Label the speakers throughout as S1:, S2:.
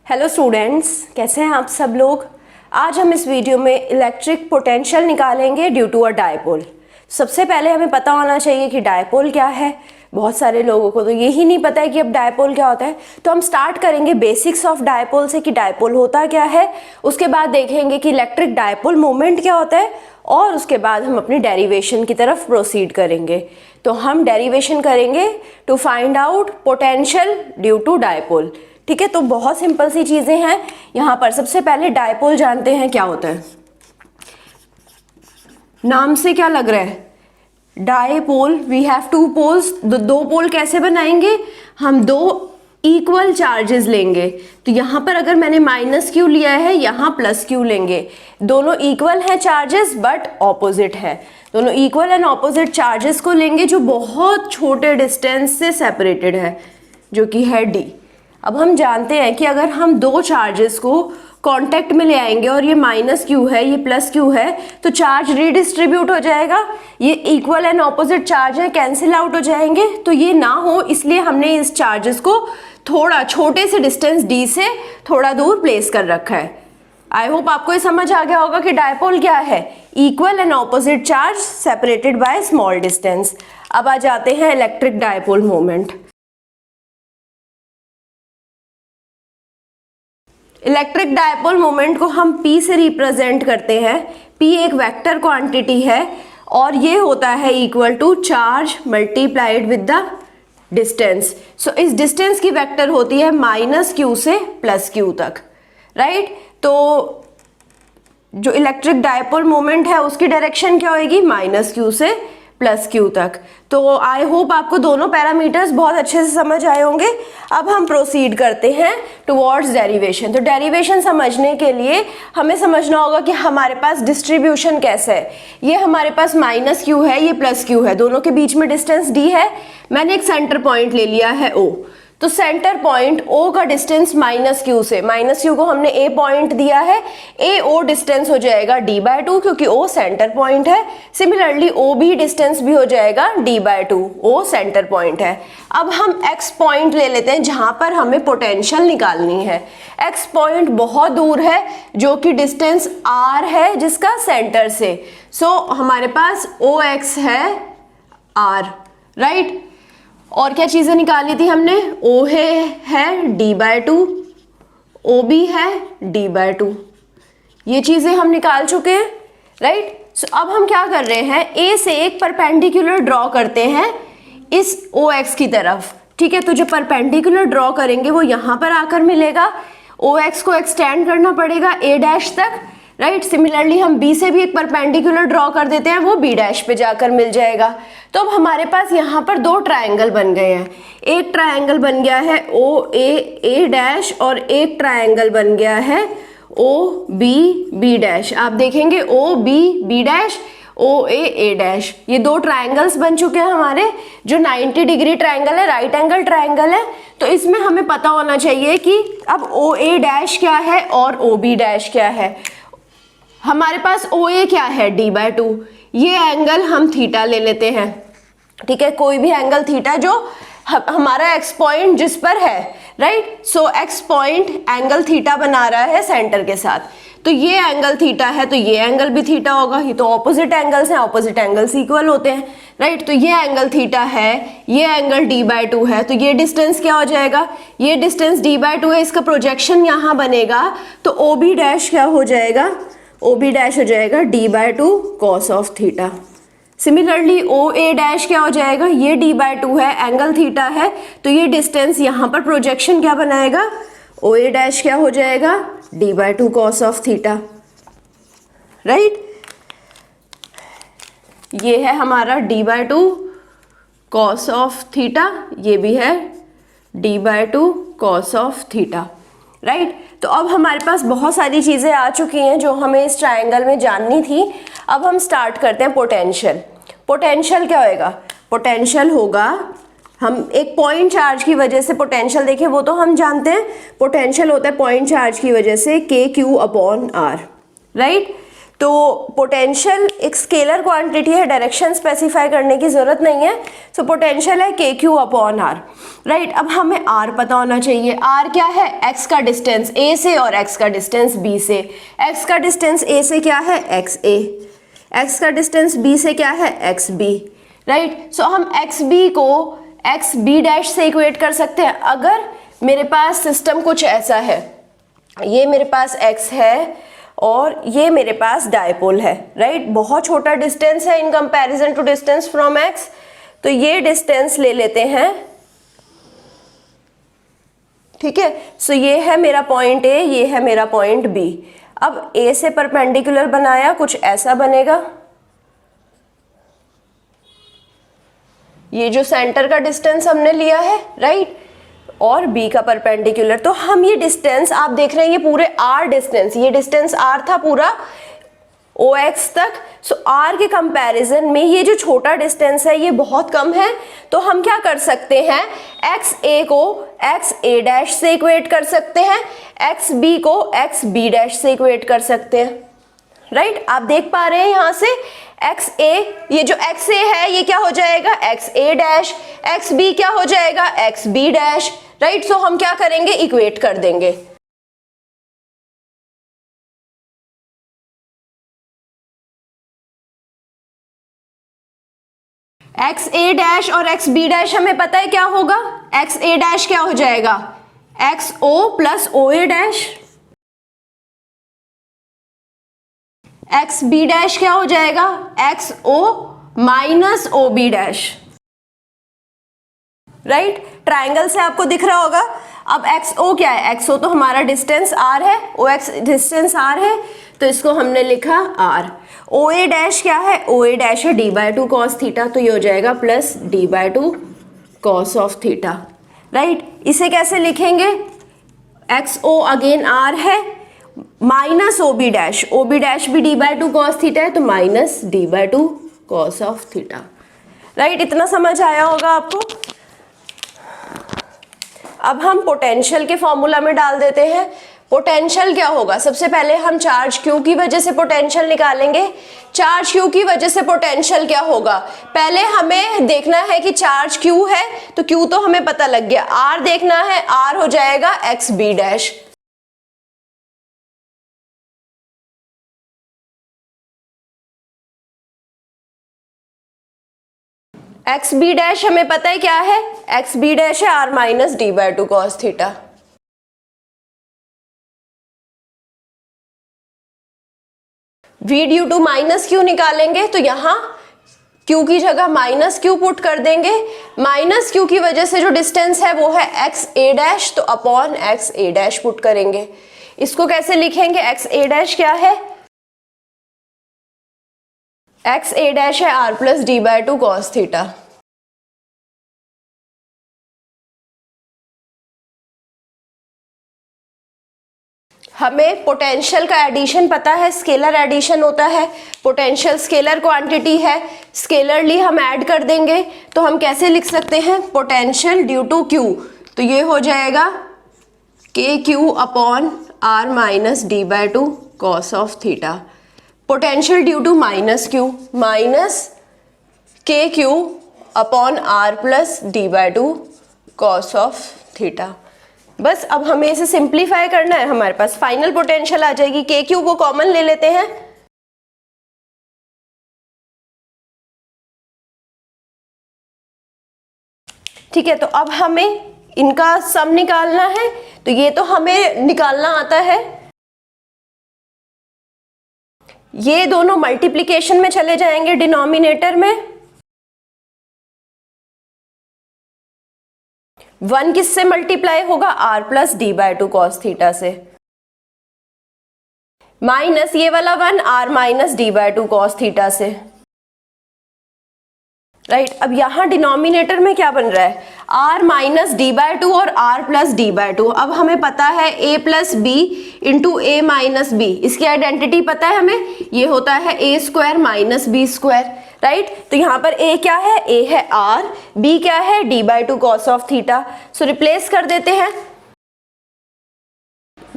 S1: Hello students, कैसे हैं आप सब लोग। आज हम इस वीडियो में इलेक्ट्रिक पोटेंशियल निकालेंगे ड्यू टू अ डायपोल। सबसे पहले हमें पता होना चाहिए कि डायपोल क्या है। बहुत सारे लोगों को तो यही नहीं पता है कि अब डायपोल क्या होता है। तो हम स्टार्ट करेंगे बेसिक्स ऑफ डायपोल से कि डायपोल होता क्या है। उसके बाद देखेंगे कि इलेक्ट्रिक डायपोल मोमेंट क्या होता है और उसके बाद हम अपनी डेरिवेशन की तरफ प्रोसीड करेंगे। तो हम डेरिवेशन करेंगे to find out potential due to dipole. ठीक है, तो बहुत सिंपल सी चीजें हैं यहाँ पर। सबसे पहले डायपोल जानते हैं क्या होता है। नाम से क्या लग रहा है, dipole. We have two poles. दो पोल कैसे बनाएंगे, हम दो इक्वल चार्जेस लेंगे। तो यहाँ पर अगर मैंने माइनस क्यू लिया है, यहाँ प्लस क्यू लेंगे। दोनों इक्वल हैं चार्जेस बट ऑपोजिट है। दोनों इक्वल एंड ऑपोजिट चार्जेस को लेंगे जो बहुत छोटे डिस्टेंस से सेपरेटेड है, जो कि है डी। अब हम जानते हैं कि अगर हम दो चार्जेस को कांटेक्ट में ले आएंगे और ये माइनस क्यू है, ये प्लस क्यू है, तो चार्ज रीडिस्ट्रीब्यूट हो जाएगा। ये इक्वल एंड ऑपोजिट चार्ज है, कैंसिल आउट हो जाएंगे। तो ये ना हो इसलिए हमने इस चार्जेस को थोड़ा छोटे से डिस्टेंस डी से थोड़ा दूर प्लेस कर रखा है। आई होप आपको ये समझ आ गया होगा कि डायपोल क्या है, equal and opposite charge separated by small distance. अब आ जाते हैं electric dipole moment. Electric dipole moment को हम P से रिप्रेजेंट करते हैं। P एक वेक्टर क्वांटिटी है और ये होता है equal to charge multiplied with the distance. So इस डिस्टेंस की वेक्टर होती है माइनस क्यू से प्लस क्यू तक, राइट। तो जो इलेक्ट्रिक डायपोल मोमेंट है उसकी डायरेक्शन क्या होगी, माइनस क्यू से प्लस क्यू तक। तो आई होप आपको दोनों पैरामीटर्स बहुत अच्छे से समझ आए होंगे। अब हम प्रोसीड करते हैं टुवर्ड्स डेरिवेशन। तो डेरिवेशन समझने के लिए हमें समझना होगा कि हमारे पास डिस्ट्रीब्यूशन कैसा है। ये हमारे पास माइनस क्यू है, ये प्लस क्यू है, दोनों के बीच में डिस्टेंस डी है। मैंने एक सेंटर पॉइंट ले लिया है ओ। तो सेंटर पॉइंट O का डिस्टेंस माइनस क्यू से, माइनस क्यू को हमने A पॉइंट दिया है, AO डिस्टेंस हो जाएगा D/2 क्योंकि O सेंटर पॉइंट है। सिमिलरली OB डिस्टेंस भी हो जाएगा D/2, O सेंटर पॉइंट है। अब हम X पॉइंट ले लेते हैं जहां पर हमें पोटेंशियल निकालनी है। X पॉइंट बहुत दूर है जो कि डिस्टेंस R है जिसका सेंटर से। सो हमारे पास OX है R, राइट। और क्या चीजें निकाली थी हमने, O है D/2, OB है D/2। ये चीजें हम निकाल चुके हैं, राइट। सो अब हम क्या कर रहे हैं, A से एक परपेंडिकुलर ड्रॉ करते हैं इस OX की तरफ। ठीक है, तो जो परपेंडिकुलर ड्रॉ करेंगे वो यहां पर आकर मिलेगा। OX को एक्सटेंड करना पड़ेगा A' तक, राइट। सिमिलरली हम B से भी एक परपेंडिकुलर ड्रॉ कर देते हैं, वो B' पे जाकर मिल जाएगा। तो अब हमारे पास यहाँ पर दो ट्रायंगल बन गए हैं। एक ट्रायंगल बन गया है OA और एक ट्रायंगल बन गया है OBB। आप देखेंगे OBB, OAA। ये दो ट्रायंगल्स बन चुके हैं हमारे। जो 90 डिग्री ट्रायंगल है, राइट एंगल ट्रायंगल है। तो इसमें हमें पता होना चाहिए कि अब OA' क्या है और OB' क्या है। हमारे पास OA क्या है, D/2। ये एंगल हम थीटा ले लेते हैं, ठीक है। कोई भी एंगल थीटा जो हमारा एक्स पॉइंट जिस पर है, राइट। सो एक्स पॉइंट एंगल थीटा बना रहा है सेंटर के साथ। तो ये एंगल थीटा है तो ये एंगल भी थीटा होगा। ये तो ऑपोजिट एंगल्स हैं, ऑपोजिट एंगल्स इक्वल होते हैं, राइट। तो ये एंगल थीटा है, ये एंगल D/2 है। तो ये डिस्टेंस क्या हो जाएगा, ये डिस्टेंस D/2 है। इसका प्रोजेक्शन यहाँ बनेगा तो OB' क्या हो जाएगा, OB' हो जाएगा D/2 cos of theta. Similarly OA' क्या हो जाएगा, ये D/2 है, एंगल थीटा है। तो ये डिस्टेंस यहाँ पर प्रोजेक्शन क्या बनाएगा, OA' क्या हो जाएगा, D/2 cos of theta, right. ये है हमारा D/2 cos ऑफ थीटा, ये भी है D/2 cos of theta, right. तो अब हमारे पास बहुत सारी चीजें आ चुकी हैं जो हमें इस ट्रायंगल में जाननी थी। अब हम स्टार्ट करते हैं पोटेंशियल। पोटेंशियल क्या होएगा, पोटेंशियल होगा, हम एक पॉइंट चार्ज की वजह से पोटेंशियल देखें वो तो हम जानते हैं। पोटेंशियल होता है पॉइंट चार्ज की वजह से KQ/R, राइट। तो पोटेंशियल एक स्केलर क्वांटिटी है, डायरेक्शन स्पेसिफाई करने की जरूरत नहीं है। सो पोटेंशियल है KQ/R। राइट। अब हमें r पता होना चाहिए। r क्या है? x का डिस्टेंस a से और x का डिस्टेंस b से। x का डिस्टेंस a से क्या है? xa। x का डिस्टेंस b से क्या है? xb। राइट। सो हम xb को xb डैश से इक्वेट कर सकते हैं। अगर मेरे पास सिस्टम कुछ ऐसा है, ये मेरे पास x है और ये मेरे पास डायपोल है, राइट। बहुत छोटा डिस्टेंस है in comparison to distance from x, तो ये डिस्टेंस ले लेते हैं, ठीक है। सो ये है मेरा पॉइंट A, ये है मेरा पॉइंट B। अब A से परपेंडिकुलर बनाया, कुछ ऐसा बनेगा। ये जो सेंटर का डिस्टेंस हमने लिया है, राइट, और B का परपेंडिकुलर, तो हम ये डिस्टेंस आप देख रहे हैं, ये पूरे R डिस्टेंस, ये डिस्टेंस R था पूरा OX तक। सो R के कंपैरिजन में ये जो छोटा डिस्टेंस है ये बहुत कम है, तो हम क्या कर सकते हैं? XA को XA डैश से इक्वेट कर सकते हैं, XB को XB डैश से इक्वेट कर सकते हैं, राइट। आप देख पा रहे हैं यहाँ से XA, ये जो XA है ये क्या हो जाएगा? XA dash. XB क्या हो जाएगा? XB dash, right. सो हम क्या करेंगे? इक्वेट कर देंगे। XA डैश और XB डैश हमें पता है क्या होगा? XA डैश क्या हो जाएगा? XO plus OA dash. XB dash क्या हो जाएगा? XO minus OB dash, right. Triangle से आपको दिख रहा होगा। अब XO क्या है? XO तो हमारा डिस्टेंस R है, OX डिस्टेंस R है, तो इसको हमने लिखा R। OA डैश क्या है? OA डैश है d/2 cos थीटा, तो ये हो जाएगा plus d/2 cos of theta, right. इसे कैसे लिखेंगे? XO अगेन R है, minus OB dash, OB dash भी d/2 cos थीटा है, तो minus d/2 cos of theta, right. इतना समझ आया होगा आपको। अब हम पोटेंशियल के फॉर्मूला में डाल देते हैं। पोटेंशियल क्या होगा? सबसे पहले हम चार्ज Q की वजह से पोटेंशियल निकालेंगे। चार्ज Q की वजह से पोटेंशियल क्या होगा? पहले हमें देखना है कि चार्ज Q है, तो Q तो हमें पता लग गया। R देखना है, R हो जाएगा XB डैश। XB डैश हमें पता है क्या है? XB डैश है R minus d/2 cos theta. V due to minus Q निकालेंगे, तो यहाँ Q की जगह माइनस Q पुट कर देंगे। माइनस Q की वजह से जो डिस्टेंस है वो है XA डैश, तो अपॉन XA डैश पुट करेंगे। इसको कैसे लिखेंगे? XA डैश क्या है? XA डैश है R plus d/2 cos theta. हमें पोटेंशियल का एडिशन पता है, स्केलर एडिशन होता है। पोटेंशियल स्केलर क्वांटिटी है, स्केलरली हम ऐड कर देंगे, तो हम कैसे लिख सकते हैं? पोटेंशियल ड्यू टू Q, तो ये हो जाएगा KQ upon R minus d/2 cos of theta. Potential due to minus Q, माइनस KQ upon R plus d/2 cos of theta. बस अब हमें इसे सिंप्लीफाई करना है, हमारे पास फाइनल पोटेंशियल आ जाएगी। KQ को कॉमन ले लेते हैं, ठीक है। तो अब हमें इनका सम निकालना है, तो ये तो हमें निकालना आता है। ये दोनों मल्टीप्लिकेशन में चले जाएंगे डिनोमिनेटर में। 1 किससे मल्टीप्लाई होगा? R plus d/2 cos theta से, माइनस ये वाला 1 R minus d/2 cos theta से, राइट। अब यहां डिनोमिनेटर में क्या बन रहा है? R माइनस d/2 और R प्लस d/2। अब हमें पता है a plus b into a minus b, इसकी आइडेंटिटी पता है हमें, ये होता है a square minus b square, right. तो यहाँ पर a क्या है? a है R, b क्या है? d/2 cos of theta. So replace कर देते हैं।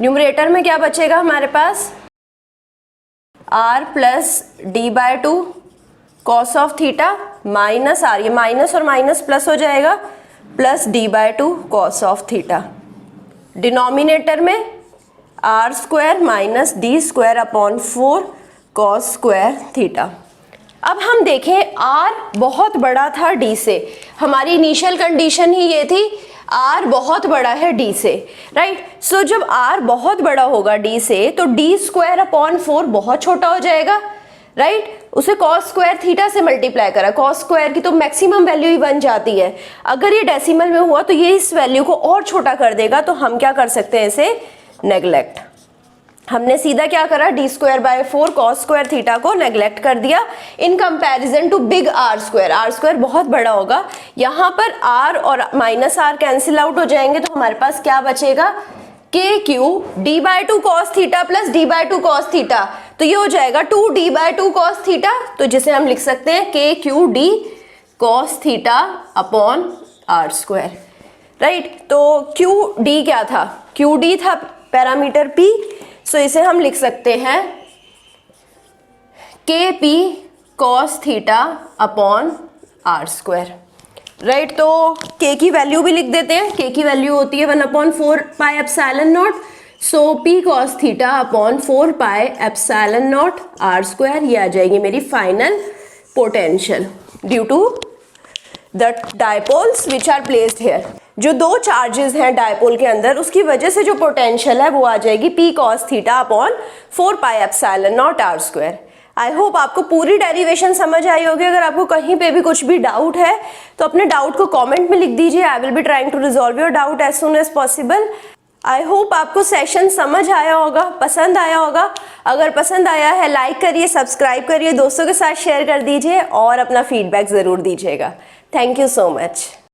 S1: न्यूमरेटर में क्या बचेगा हमारे पास? R plus d/2 cos of theta minus R, ये माइनस और माइनस प्लस हो जाएगा, plus d/2 cos of theta. Denominator में R square minus D square upon 4 cos square theta. अब हम देखें r बहुत बड़ा था d से, हमारी इनिशियल कंडीशन ही ये थी r बहुत बड़ा है d से, राइट। सो जब r बहुत बड़ा होगा d से तो d स्क्वायर अपॉन 4 बहुत छोटा हो जाएगा, राइट। उसे कॉस स्क्वायर थीटा से मल्टीप्लाई करा, कॉस स्क्वायर की तो मैक्सिमम वैल्यू ही बन जाती है। अगर ये डेसिमल में हुआ तो ये इस वैल्यू को और छोटा कर देगा, तो हम क्या कर सकते हैं, इसे नेग्लेक्ट। हमने सीधा क्या करा, D square by 4 cos square theta को नेग्लेक्ट कर दिया in comparison to big R square. R square बहुत बड़ा होगा, यहाँ पर आर और माइनस आर कैंसिल आउट हो जाएंगे, तो हमारे पास क्या बचेगा, के Q d/2 cos theta plus d/2 cos theta, तो ये हो जाएगा 2d/2 कॉस थीटा, तो जिसे हम लिख सकते हैं K Q D cos theta upon R square, right. तो क्यू डी क्या था, क्यू डी था पैरामीटर पी, सो इसे हम लिख सकते हैं के P cos theta upon R square, right. तो k की वैल्यू भी लिख देते हैं, k की वैल्यू होती है 1/4 pi epsilon naught, so p cos theta upon 4 pi epsilon naught R square, ये आ जाएगी मेरी final potential due to the dipoles which are placed here. जो दो चार्जेस हैं डायपोल के अंदर, उसकी वजह से जो पोटेंशियल है वो आ जाएगी p cos theta upon 4 pi epsilon naught R square. I hope आपको पूरी डेरिवेशन समझ आई होगी। अगर आपको कहीं पे भी कुछ भी डाउट है तो अपने डाउट को कमेंट में लिख दीजिए। I will be trying to resolve your doubt as soon as possible. I hope आपको सेशन समझ आया होगा, पसंद आया होगा। अगर पसंद आया है लाइक करिए, सब्सक्राइब करिए, दोस्तों के साथ शेयर कर दीजिए और अपना फीडबैक ज़रूर दीजिएगा। Thank you so much.